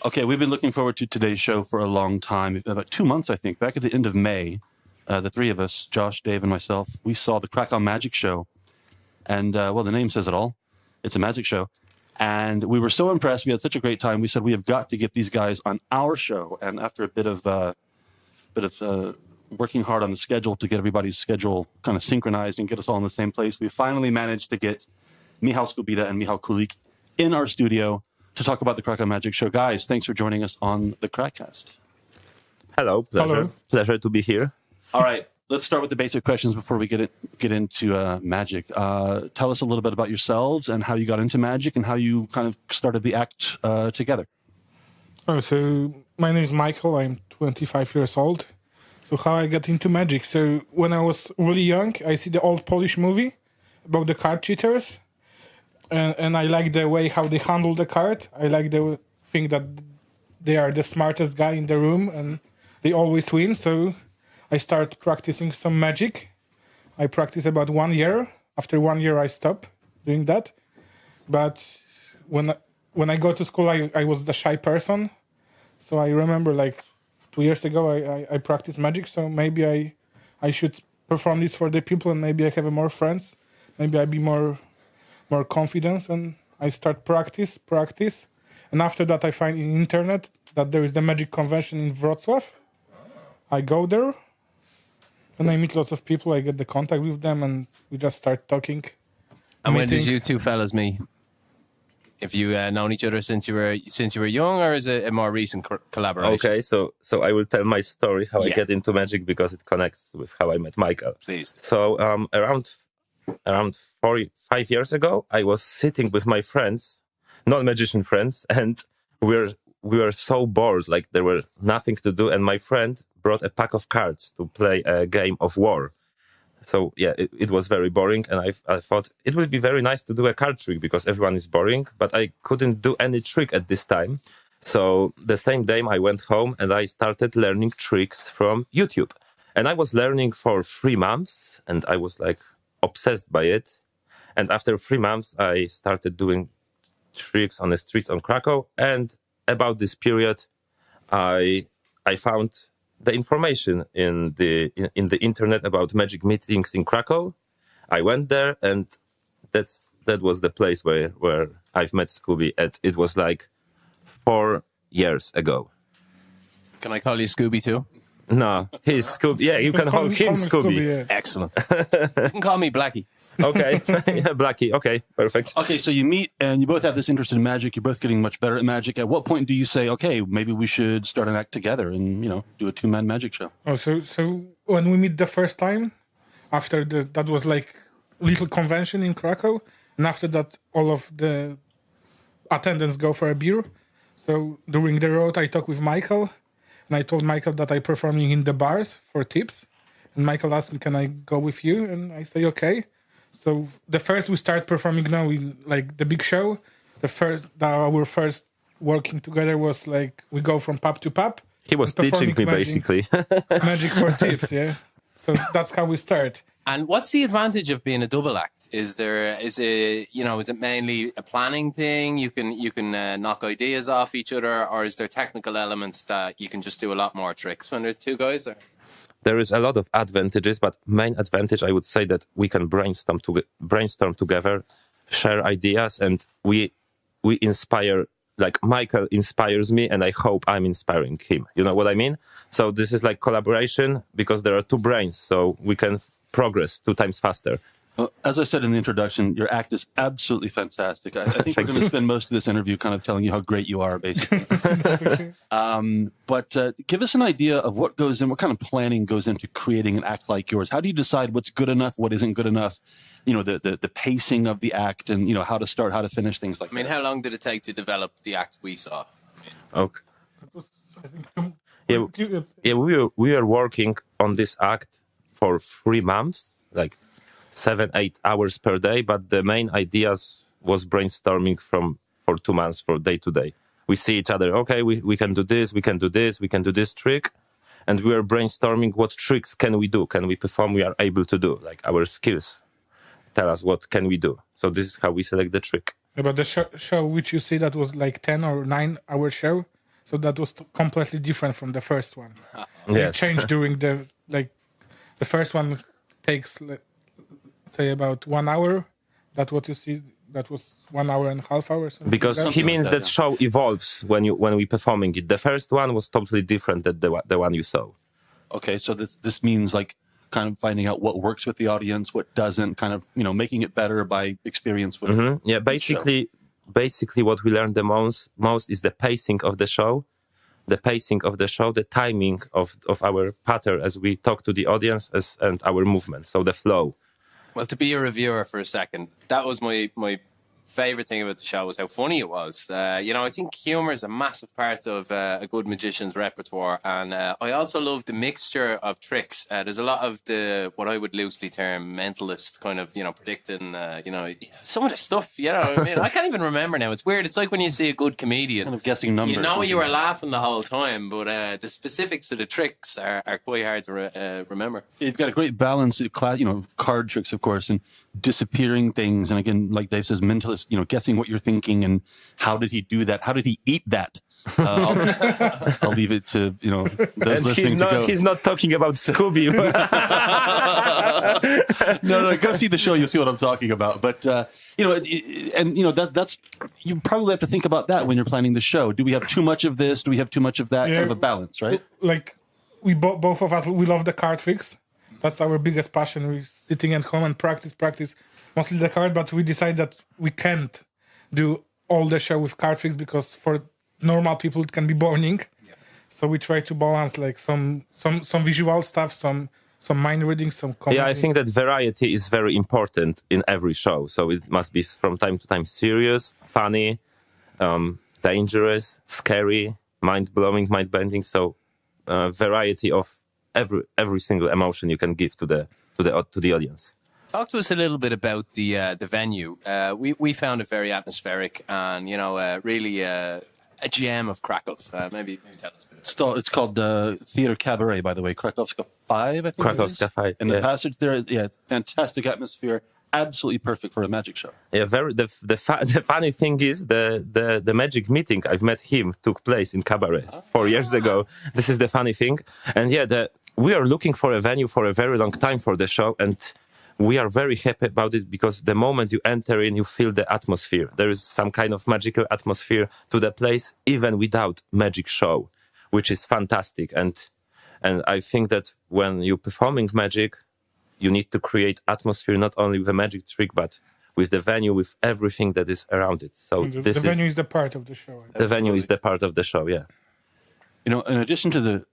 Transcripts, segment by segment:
Okay, we've been looking forward to today's show for a long time. About 2 months, I think. Back at the end of May, the three of us, Josh, Dave, and myself, we saw the Krakow Magic Show. And, well, the name says it all. It's a magic show. And we were so impressed. We had such a great time. We said we have got to get these guys on our show. And after a bit of working hard on the schedule to get everybody's schedule kind of synchronized and get us all in the same place, we finally managed to get Michał Skubita and Michał Kulik in our studio to talk about the Krakow Magic Show. Guys, thanks for joining us on the KrakCast. Hello, pleasure to be here. All right, let's start with the basic questions before we get into magic. Tell us a little bit about yourselves and how you got into magic and how you kind of started the act together. So my name is Michael. I'm 25 years old. So how I got into magic? So when I was really young, I see the old Polish movie about the card cheaters. And I like the way how they handle the card. I like the thing that they are the smartest guy in the room and they always win. So I start practicing some magic. I practice about 1 year. After 1 year, I stop doing that. But when I go to school, I was the shy person. So I remember like 2 years ago, I practiced magic. So maybe I should perform this for the people and maybe I have more friends. Maybe I be more confidence, and I start practice. And after that, I find in internet that there is the magic convention in Wrocław. I go there, and I meet lots of people. I get the contact with them, and we just start talking. And when did you two fellas meet? Have you known each other since you were young, or is it a more recent collaboration? Okay, so I will tell my story how I get into magic because it connects with how I met Michael. Please. So around 5 years ago, I was sitting with my friends, non-magician friends, and we were so bored, like there were nothing to do. And my friend brought a pack of cards to play a game of war. So yeah, it was very boring, and I thought it would be very nice to do a card trick because everyone is boring, but I couldn't do any trick at this time. So the same day I went home and I started learning tricks from YouTube. And I was learning for 3 months, and I was like obsessed by it. And after 3 months, I started doing tricks on the streets on Krakow. And about this period, I found the information in the internet about magic meetings in Krakow. I went there, and that was the place where I've met Scooby. And it was like 4 years ago. Can I call you Scooby too? No, he's Scooby. Yeah, you can call him Scooby. Yeah. Excellent. You can call me Blackie. Okay, yeah, Blackie. Okay, perfect. Okay, so you meet and you both have this interest in magic. You're both getting much better at magic. At what point do you say, okay, maybe we should start an act together and, do a 2-man magic show? Oh, so when we meet the first time, that was like little convention in Krakow, and after that, all of the attendants go for a beer. So during the road, I talk with Michael, and I told Michael that I performing in the bars for tips, and Michael asked me, "Can I go with you?" And I say, "Okay." So the first we start performing now in like the big show. Our first working together was like we go from pub to pub. He was teaching me basically magic for tips, yeah. So that's how we start. And what's the advantage of being a double act? Is it mainly a planning thing? You can knock ideas off each other, or is there technical elements that you can just do a lot more tricks when there's two guys? Or? There is a lot of advantages, but main advantage I would say that we can brainstorm together, share ideas, and we inspire. Like Michael inspires me, and I hope I'm inspiring him. You know what I mean? So this is like collaboration because there are two brains, so we can progress 2 times faster. Well, as I said in the introduction, your act is absolutely fantastic. I think we're going to spend most of this interview kind of telling you how great you are, basically. But give us an idea of what goes in, what kind of planning goes into creating an act like yours. How do you decide what's good enough, what isn't good enough? The pacing of the act, and how to start, how to finish things like that. I mean, how long did it take to develop the act we saw? Okay. We are working on this act for 3 months, like 7-8 hours per day, but the main ideas was brainstorming for 2 months, for day to day. We see each other, okay, we can do this, we can do this, we can do this trick, and we are brainstorming what tricks can we do, can we perform, we are able to do, like our skills tell us what can we do. So this is how we select the trick. But the show which you see that was like 10 or 9 hour show, So that was completely different from the first one. It Yes. changed during the first one takes say about 1 hour. That what you see. That was 1 hour and a half hours. Because he means that show evolves when we performing it. The first one was totally different than the one you saw. Okay, so this means like kind of finding out what works with the audience, what doesn't, kind of making it better by experience with. Yeah, basically, what we learned the most is the pacing of the show, the timing of our pattern as we talk to the audience and our movement, so the flow. Well, to be a reviewer for a second, that was my favorite thing about the show was how funny it was. I think humor is a massive part of a good magician's repertoire, and I also love the mixture of tricks. There's a lot of what I would loosely term mentalist kind of, predicting, some of the stuff. I can't even remember now. It's weird. It's like when you see a good comedian, Kind of guessing numbers. You were laughing the whole time, but the specifics of the tricks are quite hard to remember. You've got a great balance, card tricks, of course, and disappearing things, and again, like Dave says, mentalist. Guessing what you're thinking and how did he do that? How did he eat that? I'll leave it to those And listening to go. He's not talking about Scooby. No, go see the show. You'll see what I'm talking about. But that's you probably have to think about that when you're planning the show. Do we have too much of this? Do we have too much of that? Yeah. Kind of a balance, right? Like we both of us, we love the card tricks. That's our biggest passion. We're sitting at home and practice mostly the card, but we decide that we can't do all the show with card tricks because for normal people it can be boring. Yeah. So we try to balance like some visual stuff, some mind reading, some comedy. Yeah, I think that variety is very important in every show. So it must be from time to time serious, funny, dangerous, scary, mind-blowing, mind-bending. So variety of every single emotion you can give to the audience. Talk to us a little bit about the venue. We found it very atmospheric and really a gem of Krakow. Maybe tell us a bit. It's called Theater Cabaret, by the way. Krakowska 5, I think. Krakowska 5. And the passage there, it's fantastic atmosphere. Absolutely perfect for a magic show. Yeah, the funny thing is the magic meeting I've met him took place in Cabaret 4 years ago. This is the funny thing, and we are looking for a venue for a very long time for the show, and we are very happy about it because the moment you enter in, you feel the atmosphere. There is some kind of magical atmosphere to the place, even without magic show, which is fantastic. And I think that when you're performing magic, you need to create atmosphere not only with a magic trick, but with the venue, with everything that is around it. So the venue is the part of the show. The venue is the part of the show, yeah. In addition to the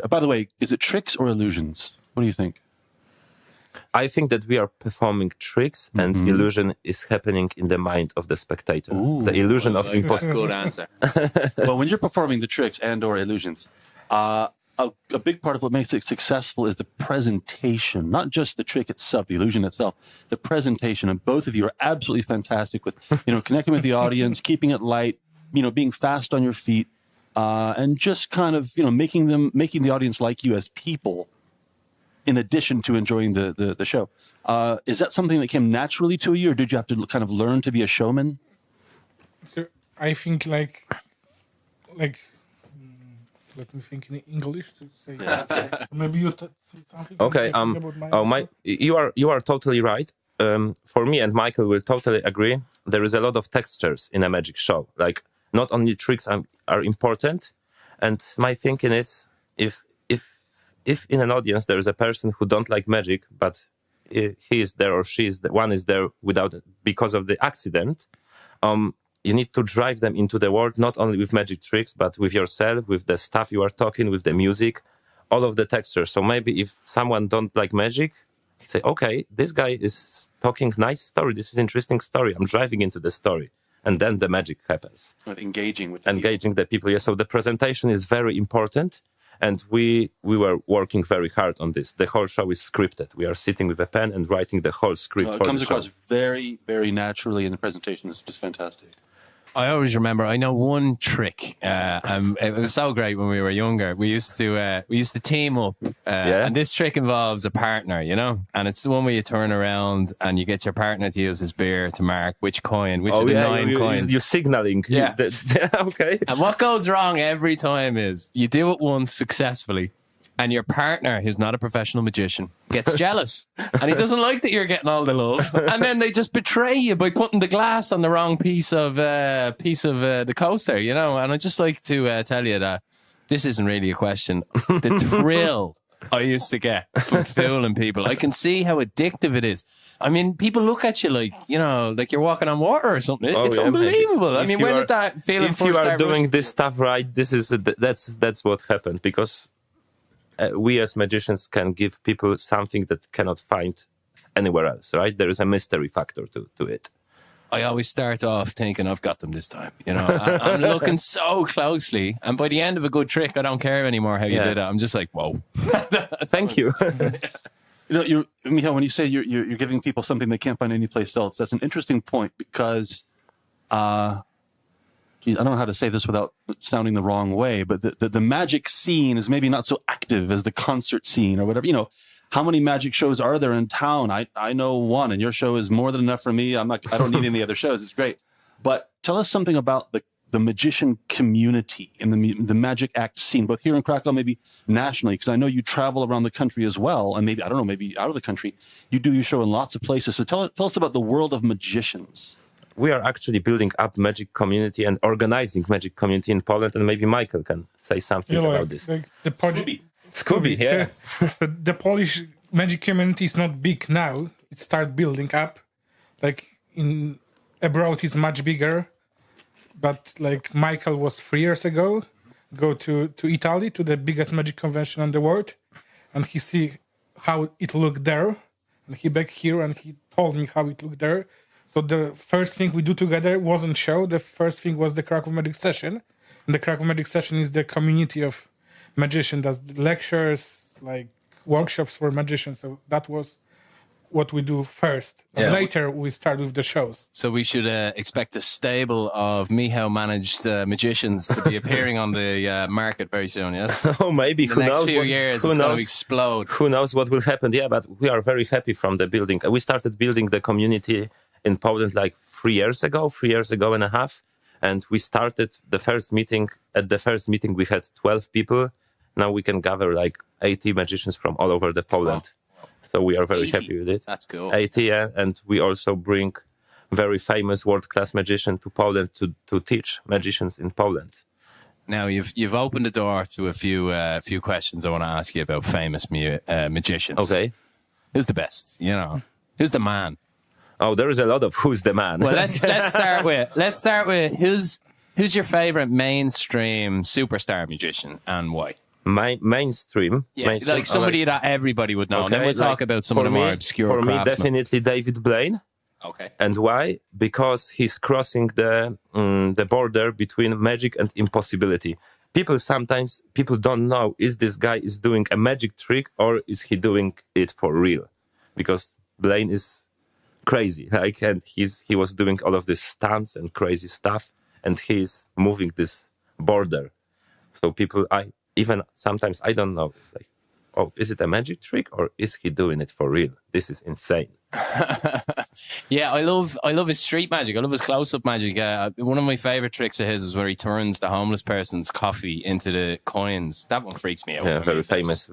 by the way, is it tricks or illusions? What do you think? I think that we are performing tricks and illusion is happening in the mind of the spectator. Ooh, the illusion of impossible. Good answer. Well, when you're performing the tricks and or illusions, a big part of what makes it successful is the presentation, not just the trick itself, the illusion itself, the presentation. And both of you are absolutely fantastic with, connecting with the audience, keeping it light, being fast on your feet, and just kind of, making the audience like you as people, in addition to enjoying the show. Is that something that came naturally to you, or did you have to kind of learn to be a showman? So I think like let me think in English to say. Maybe you say something. Okay. You are totally right. For me and Michael will totally agree. There is a lot of textures in a magic show. Like not only tricks are important, and my thinking is if in an audience there is a person who don't like magic, but he is there or she is one is there because of the accident, you need to drive them into the world not only with magic tricks, but with yourself, with the stuff you are talking, with the music, all of the textures. So maybe if someone don't like magic, he say, okay, this guy is talking nice story. This is interesting story. I'm driving into the story. And then the magic happens. Engaging with the people. Yeah. So the presentation is very important. And we were working very hard on this. The whole show is scripted. We are sitting with a pen and writing the whole script for the show. It comes across very, very naturally in the presentation. It's just fantastic. I always remember. I know one trick. It was so great when we were younger. We used to team up, and this trick involves a partner, you know. And it's the one where you turn around and you get your partner to use his beer to mark which of the 9 coins. You're signaling. Yeah. Okay. And what goes wrong every time is you do it once successfully, and your partner, who's not a professional magician, gets jealous. And he doesn't like that you're getting all the love. And then they just betray you by putting the glass on the wrong piece of the coaster, you know. And I'd just like to tell you that this isn't really a question. The thrill I used to get from fooling people, I can see how addictive it is. I mean, people look at you like, you know, like you're walking on water or something. It's unbelievable. I mean, when did that feeling first start? If you are doing this stuff right, that's what happened, because we as magicians can give people something that cannot find anywhere else, right? There is a mystery factor to it. I always start off thinking I've got them this time. You know, I'm looking so closely, and by the end of a good trick, I don't care anymore how you did it. I'm just like, whoa. Thank you. You know, Michał, when you say you're giving people something they can't find anyplace else, that's an interesting point, because I don't know how to say this without sounding the wrong way, but the magic scene is maybe not so active as the concert scene or whatever. You know, how many magic shows are there in town? I know one, and your show is more than enough for me. I don't need any other shows. It's great. But tell us something about the magician community in the magic act scene, both here in Krakow, maybe nationally, because I know you travel around the country as well, and maybe, I don't know, maybe out of the country. You do your show in lots of places. So tell us about the world of magicians. We are actually building up magic community and organizing magic community in Poland, and maybe Michael can say something about this. Like the project, Scooby, yeah. The Polish magic community is not big now. It started building up. Like abroad, it's much bigger. But like Michael was 3 years ago, go to Italy, to the biggest magic convention in the world, and he see how it looked there, and he back here and he told me how it looked there. So the first thing we do together wasn't show. The first thing was the Krakow Magic Session. And the Krakow Magic Session is the community of magicians. That's lectures, like workshops for magicians. So that was what we do first. Yeah. Later, we start with the shows. So we should expect a stable of Michał managed magicians to be appearing on the market very soon, yes? Oh, maybe. The next few years, it's going to explode. Who knows what will happen? Yeah, but we are very happy from the building. We started building the community in Poland like 3 years ago and a half. And we started the first meeting. At the first meeting, we had 12 people. Now we can gather like 80 magicians from all over the Poland. Wow. So we are very 80. happy with it. That's cool. 80, yeah. And we also bring very famous world-class magician to Poland to teach magicians in Poland. Now you've opened the door to a few questions I want to ask you about famous magicians. Okay. Who's the best? You know, who's the man? Oh, there is a lot of who's the man. Well, let's start with who's your favorite mainstream superstar magician and why? Mainstream. Like somebody that everybody would know. Okay, and then we'll talk about some of the more obscure craftsmen. For me, definitely David Blaine. Okay. And why? Because he's crossing the border between magic and impossibility. People don't know, is this guy is doing a magic trick or is he doing it for real? Because Blaine is crazy, like, and he was doing all of these stunts and crazy stuff, and he's moving this border. So people, sometimes I don't know, it's like, oh, is it a magic trick or is he doing it for real? This is insane. Yeah, I love his street magic. I love his close-up magic. One of my favorite tricks of his is where he turns the homeless person's coffee into the coins. That one freaks me out. Yeah, very famous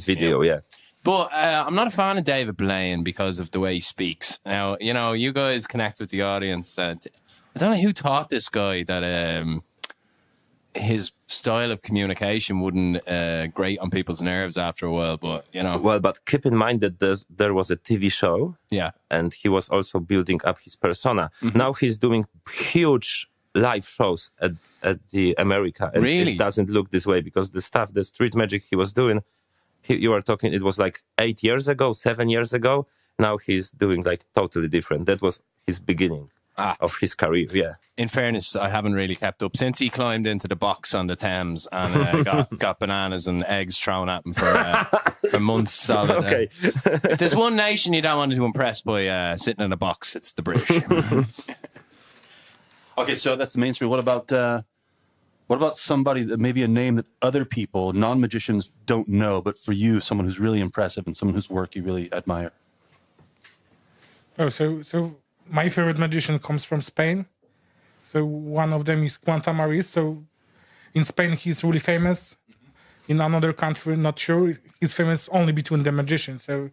video. Yeah. But I'm not a fan of David Blaine because of the way he speaks. Now, you know, you guys connect with the audience. I don't know who taught this guy that his style of communication wouldn't grate on people's nerves after a while, but, you know. Well, but keep in mind that there was a TV show. Yeah. And he was also building up his persona. Mm-hmm. Now he's doing huge live shows at the America. And really? It doesn't look this way because the street magic he was doing, you were talking, it was like 8 years ago, 7 years ago. Now he's doing like totally different. That was his beginning of his career, yeah. In fairness, I haven't really kept up. Since he climbed into the box on the Thames and got bananas and eggs thrown at him for months solid. Okay. If there's one nation you don't want to impress by sitting in a box, it's the British. Okay, so that's the mainstream. What about somebody that maybe a name that other people, non-magicians, don't know, but for you, someone who's really impressive and someone whose work you really admire? Oh, so my favorite magician comes from Spain. So one of them is Quanta Maris. So in Spain, he's really famous. In another country, not sure. He's famous only between the magicians. So,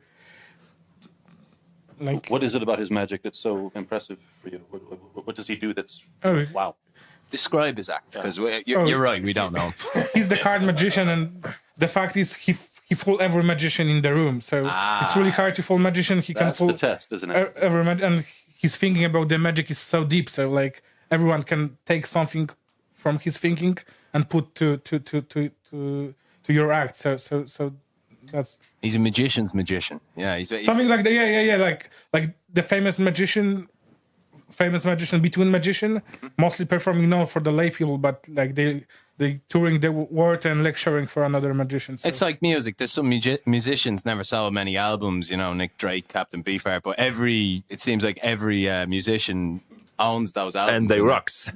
like, What is it about his magic that's so impressive for you? What does he do that's wow? Describe his act, because you're right, we don't know. he's the card magician, and the fact is he fool every magician in the room. So it's really hard to fool magician. He can That's fool the test, isn't it? every and his thinking about the magic is so deep. So like everyone can take something from his thinking and put to your act. So that's He's a magician's magician. Yeah, he's something like that. Yeah. Like the famous magician between magician, mostly performing now for the lay people, but like they touring the world and lecturing for another magician. So. It's like music. There's some musicians never sold many albums, you know, Nick Drake, Captain Beefheart, but it seems like every musician owns those albums. And they rocks.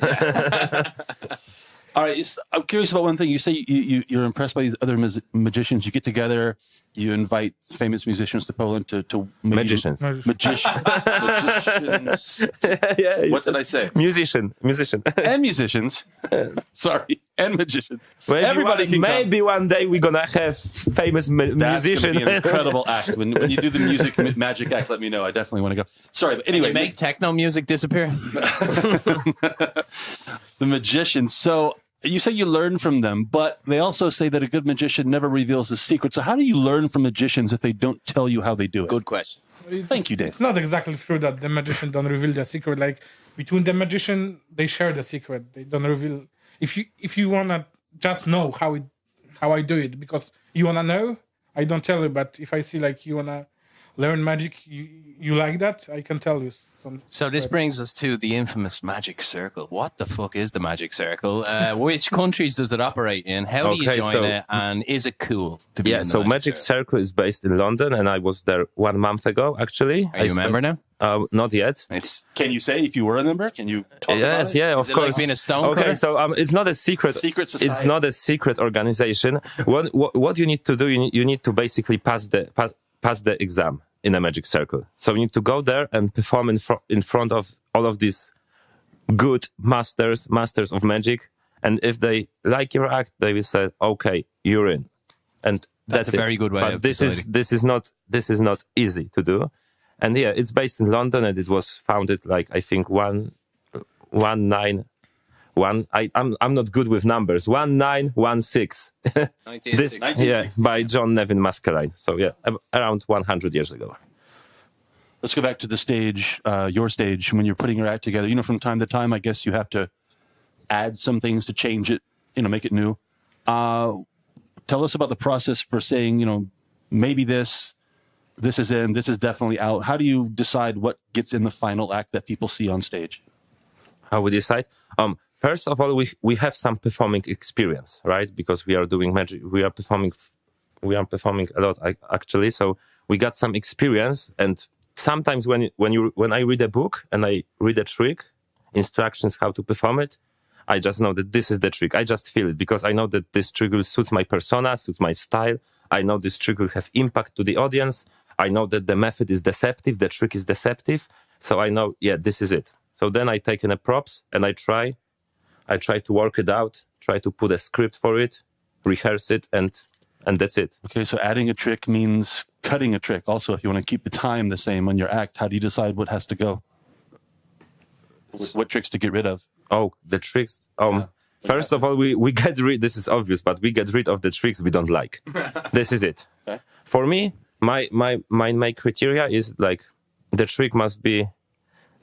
All right, I'm curious about one thing. You say you're impressed by these other magicians. You get together, you invite famous musicians to Poland to Magicians. Magicians. Yeah, What did I say? Musician. And musicians. Sorry, and magicians. Everybody can come. Maybe one day we're gonna have famous That's musician. gonna be an incredible act. When you do the music magic act, let me know. I definitely want to go. Sorry, but anyway, make techno music disappear. The magicians. So you say you learn from them, but they also say that a good magician never reveals his secret. So how do you learn from magicians if they don't tell you how they do it? Good question. Thank you, Dave. It's not exactly true that the magician don't reveal the secret. Like between the magician, they share the secret. They don't reveal. If you wanna just know how I do it, because you wanna know, I don't tell you. But if I see like you wanna learn magic, you like that, I can tell you some. So this brings us to the infamous magic circle. What the fuck is the magic circle? Which countries does it operate in? How do you join it? And is it cool to be in the so Magic Circle is based in London, and I was there 1 month ago, actually. Are you a member now? Not yet. Can you say if you were a member? Can you talk about it? Yeah, of Is it course. like being a stone Okay, cutter? so it's not a secret. Society. It's not a secret organization. What you need to do, you need to basically pass the exam in a Magic Circle. So you need to go there and perform in front of all of these good masters of magic. And if they like your act, they will say, "Okay, you're in." And that's a very good way but of this is not easy to do. And yeah, it's based in London, and it was founded like I think 1911. I'm not good with numbers. 1916. 1960. By John Nevin Maskelyne. So yeah, around 100 years ago. Let's go back to the stage, your stage, when you're putting your act together. You know, from time to time, I guess you have to add some things to change it, make it new. Tell us about the process for saying, maybe this is in, this is definitely out. How do you decide what gets in the final act that people see on stage? How we decide? First of all, we have some performing experience, right? Because we are doing magic, we are performing a lot actually. So we got some experience, and sometimes when I read a book and I read a trick, instructions how to perform it, I just know that this is the trick. I just feel it because I know that this trick will suit my persona, suits my style. I know this trick will have impact to the audience. I know that the method is deceptive, the trick is deceptive. So I know, this is it. So then I take in a props and I try to work it out, try to put a script for it, rehearse it, and that's it. Okay, so adding a trick means cutting a trick. Also, if you want to keep the time the same on your act, how do you decide what has to go? What tricks to get rid of? Oh, the tricks. First of all, we get rid. This is obvious, but we get rid of the tricks we don't like. This is it. Okay. For me, my criteria is like the trick must be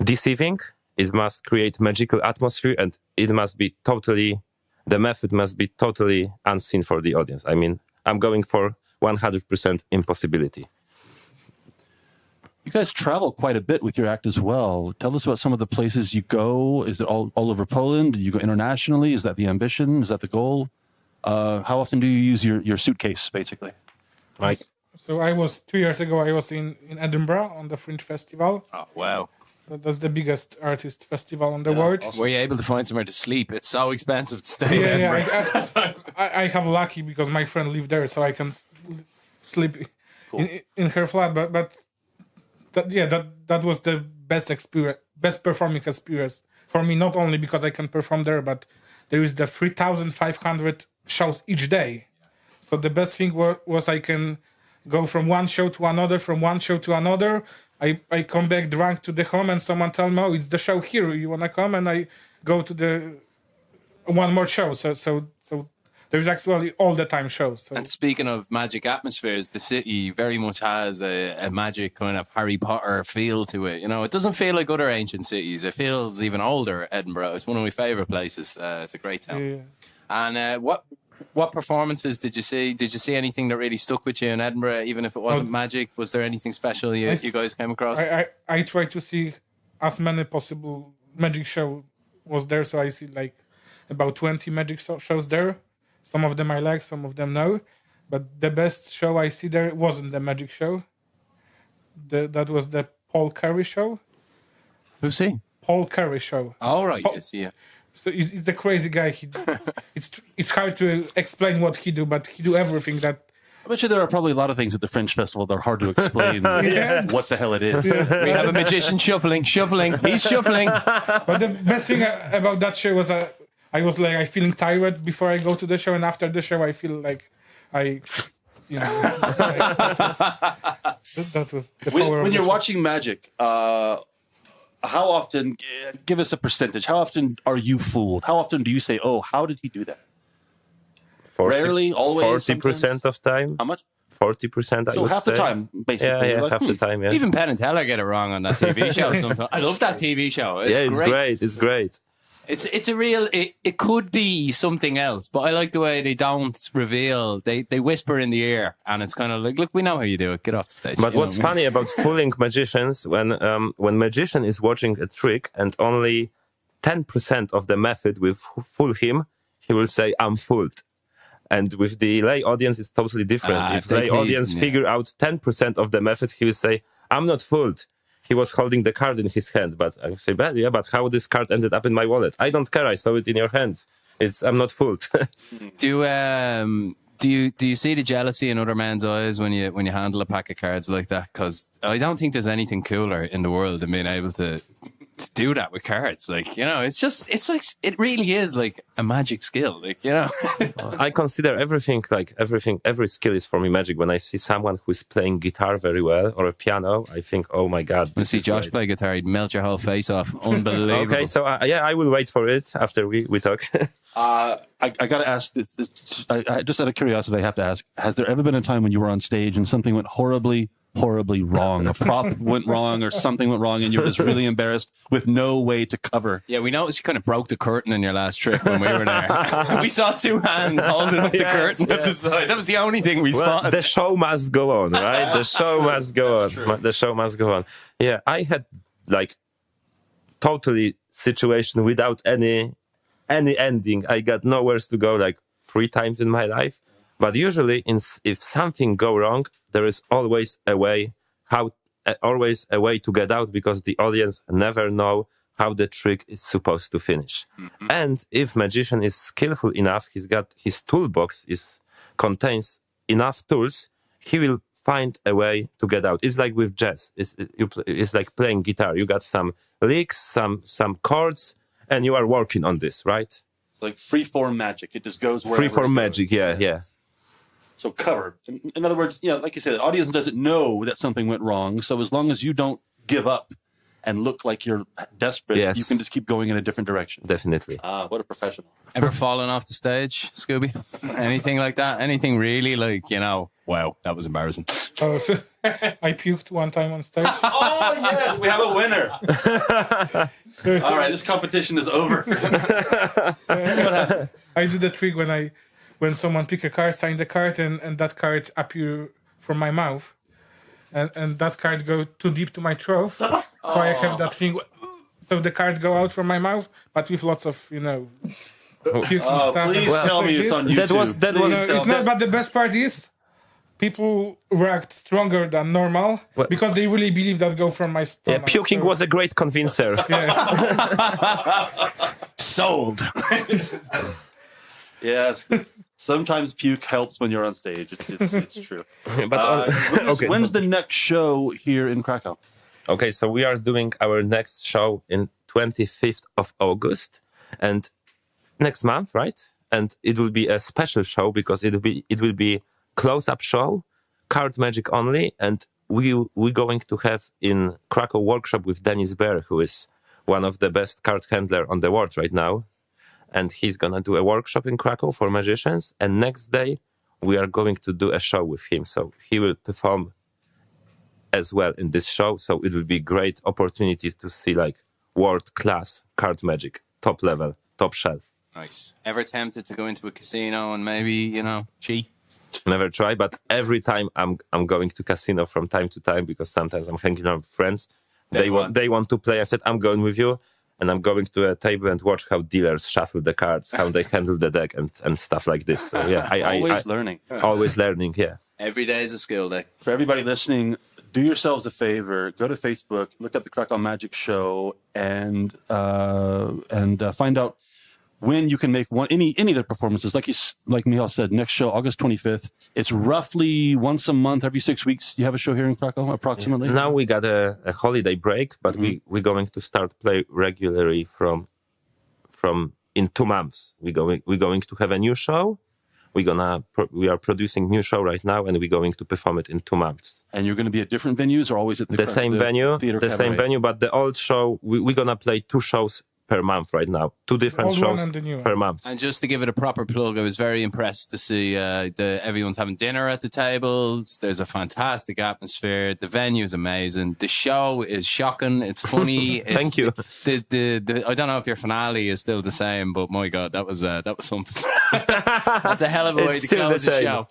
deceiving. It must create magical atmosphere, and it must be the method must be totally unseen for the audience. I mean, I'm going for 100% impossibility. You guys travel quite a bit with your act as well. Tell us about some of the places you go. Is it all over Poland? Do you go internationally? Is that the ambition? Is that the goal? How often do you use your suitcase, basically? So 2 years ago, I was in Edinburgh on the Fringe Festival. Oh, wow. That's the biggest artist festival in the world. awesome. Were you able to find somewhere to sleep? It's so expensive to stay in Edinburgh. I have lucky because my friend lived there, so I can sleep in her flat. But that was the best experience, best performing experience for me. Not only because I can perform there, but there is the 3,500 shows each day. So the best thing was I can go from one show to another, from one show to another. I come back drunk to the home and someone tell me, oh, it's the show here. You want to come? And I go to the one more show. So there's actually all the time shows. So. And speaking of magic atmospheres, the city very much has a magic kind of Harry Potter feel to it. You know, it doesn't feel like other ancient cities. It feels even older, Edinburgh. It's one of my favourite places. It's a great town. Yeah. And what performances did you see? Did you see anything that really stuck with you in Edinburgh, even if it wasn't magic? Was there anything special you guys came across? I try to see as many possible magic show was there, so I see like about 20 magic shows there. Some of them I like, some of them no. But the best show I see there wasn't the magic show. That was the Paul Curry show. Who's he? Paul Curry show. Oh, right, yes, yeah. So he's the crazy guy. It's hard to explain what he do, but he do everything that. I bet you there are probably a lot of things at the Fringe Festival that are hard to explain what the hell it is. We have a magician shuffling. He's shuffling. But the best thing about that show was I was like I feeling tired before I go to the show, and after the show I feel like that was the power. When of you're the watching magic, how often? Give us a percentage. How often are you fooled? How often do you say, "Oh, how did he do that"? 40, Rarely, always, 40% of time. How much? 40%. So half the time, basically. Yeah, Like, half the time. Yeah. Even Penn and Teller get it wrong on that TV show sometimes. I love that TV show. It's great. It's great. It's a real. It could be something else, but I like the way they don't reveal. They whisper in the ear, and it's kind of like, look, we know how you do it. Get off the stage. But what's funny about fooling magicians when magician is watching a trick and only 10% of the method will fool him, he will say, "I'm fooled." And with the lay audience, it's totally different. If lay audience figure out 10% of the method, he will say, "I'm not fooled. He was holding the card in his hand." But I say, but how this card ended up in my wallet? I don't care. I saw it in your hand. I'm not fooled. Do you see the jealousy in other men's eyes when you handle a pack of cards like that? Because I don't think there's anything cooler in the world than being able to do that with cards. Like, you know, it's like it really is like a magic skill. Like, you know, I consider every skill is for me magic. When I see someone who's playing guitar very well or a piano, I think, oh my god. When I see Josh play guitar, he'd melt your whole face off. Unbelievable. Okay, so I will wait for it after we talk. I got to ask, I just out of curiosity, I have to ask, has there ever been a time when you were on stage and something went horribly wrong? A prop went wrong or something went wrong and you were just really embarrassed with no way to cover? Yeah, we noticed you kind of broke the curtain in your last trip when we were there. We saw two hands holding up the curtain at the side. That was the only thing we spotted. The show must go on, right? The show must go on. The show must go on. Yeah, I had like totally situation without any ending. I got nowhere to go like 3 times in my life. But usually, if something go wrong, there is always a way to get out because the audience never know how the trick is supposed to finish. Mm-hmm. And if magician is skillful enough, he's got his toolbox contains enough tools, he will find a way to get out. It's like with jazz. It's like playing guitar. You got some licks, some chords, and you are working on this, right? Like freeform magic. It just goes wherever. Freeform magic, yeah. So covered. In other words, like you said, the audience doesn't know that something went wrong. So as long as you don't give up and look like you're desperate, you can just keep going in a different direction. Definitely. What a professional. Ever fallen off the stage, Scooby? Anything like that? Anything really like, wow, that was embarrassing. Oh, I puked one time on stage. Oh, yes, we have a winner. All right, this competition is over. I do the trick when someone pick a card, sign the card, and that card appear from my mouth. And that card go too deep to my throat. So I have that thing. So the card go out from my mouth, but with lots of, puking stuff. Please tell me it's on YouTube. That was it's not, but the best part is people react stronger than normal because they really believe that go from my stomach. Yeah, puking was a great convincer. Sold. Yes. Sometimes puke helps when you're on stage. It's true. But when's the next show here in Krakow? Okay, so we are doing our next show in 25th of August, and next month, right? And it will be a special show because it will be close-up show, card magic only, and we're going to have in Krakow workshop with Dennis Bear, who is one of the best card handler on the world right now, and he's gonna do a workshop in Krakow for magicians. And next day we are going to do a show with him, so he will perform as well in this show. So it will be great opportunity to see like world-class card magic, top level, top shelf. Nice. Ever tempted to go into a casino and maybe, cheat? Never try, but every time I'm going to casino from time to time because sometimes I'm hanging out with friends. They want to play. I said I'm going with you, and I'm going to a table and watch how dealers shuffle the cards, how they handle the deck, and stuff like this. So yeah, Always learning. Always learning. Yeah. Every day is a skill day. For everybody listening, do yourselves a favor. Go to Facebook, look up the Krakow Magic Show, and find out when you can make any of the performances. Like Michał said, next show, August 25th. It's roughly once a month, every 6 weeks. You have a show here in Krakow, approximately? Now we got a holiday break, but we're going to start play regularly from in 2 months. We're going to have a new show. We are producing new show right now, and we're going to perform it in 2 months. And you're going to be at different venues, or always at the same venue? The same venue, but the old show we're gonna play 2 shows per month right now. 2 different shows per month. And just to give it a proper plug, I was very impressed to see everyone's having dinner at the tables. There's a fantastic atmosphere. The venue is amazing. The show is shocking. It's funny. Thank you. I don't know if your finale is still the same, but my God, that was something. That's a hell of a way to close the show.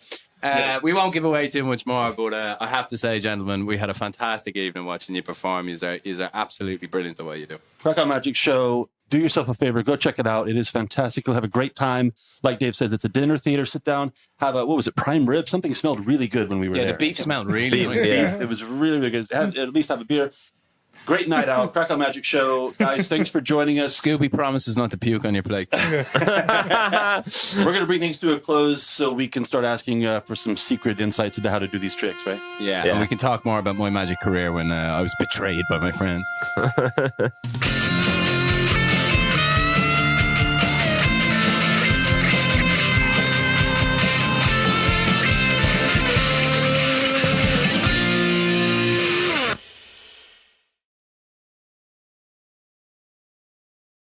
We won't give away too much more, but I have to say, gentlemen, we had a fantastic evening watching you perform. You are absolutely brilliant at what you do. Krakow Magic Show. Do yourself a favor. Go check it out. It is fantastic. You'll have a great time. Like Dave said, it's a dinner theater. Sit down. Have what was it? Prime rib. Something smelled really good when we were there. Yeah, the beef smelled really nice. Yeah. It was really, really good. At least have a beer. Great night out. Krakow Magic Show. Guys, thanks for joining us. Scooby promises not to puke on your plate. We're going to bring things to a close so we can start asking for some secret insights into how to do these tricks, right? Yeah, and we can talk more about my magic career when I was betrayed by my friends.